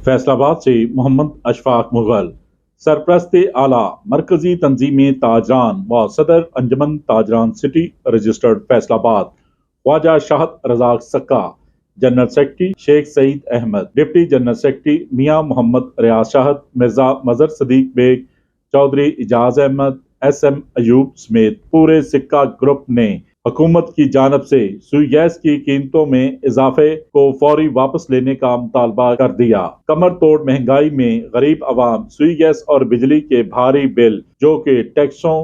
फैसलाबाद से मोहम्मद अशफाक मुगल। सरप्रस्त आला मरकजी तंजीम ताजरान व सदर अंजमन ताजरान city registered Faisalabad Khawaja Shahid Razzaq Sakka, general secretary Sheikh Saeed Ahmed, deputy general secretary Mian Mohammad Riaz Shahid, Mirza Mazhar Siddique Baig, Chaudhry Ijaz Ahmed, SM Ayub समेत पूरे सिक्का ग्रुप ने हुकूमत की जानब से सुई गैस की कीमतों में इजाफे को फौरी वापस लेने का मुतालबा कर दिया। कमर तोड़ महंगाई में गरीब अवाम सुई गैस और बिजली के भारी बिल जो कि टैक्सों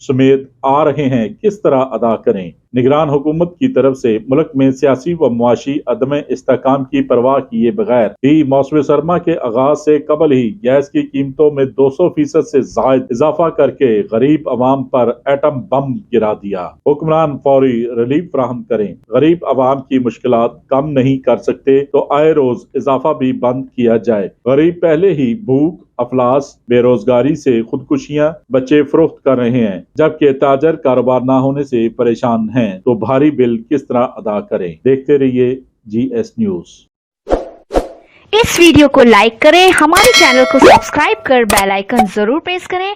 समेत आ रहे हैं किस तरह अदा करें। निगरान हुकूमत की तरफ से मुल्क में सियासी व मुआशी अदम इस्तेहकाम की परवाह किए बगैर ही मौसम सरमा के आगाज से कबल ही गैस की कीमतों में 200% से जायद इजाफा करके गरीब अवाम पर एटम बम गिरा दिया। हुक्मरान फौरी रिलीफ फराहम करें। गरीब अवाम की मुश्किलात कम नहीं कर सकते तो आए रोज इजाफा भी बंद किया जाए। गरीब पहले ही भूख, अफलास, बेरोजगारी से खुदकुशियां बच्चे फरोख्त कर रहे हैं, जबकि ताजर कारोबार न होने से परेशान हैं, तो भारी बिल किस तरह अदा करें। देखते रहिए GS न्यूज। इस वीडियो को लाइक करें, हमारे चैनल को सब्सक्राइब कर बेल आइकन जरूर प्रेस करें।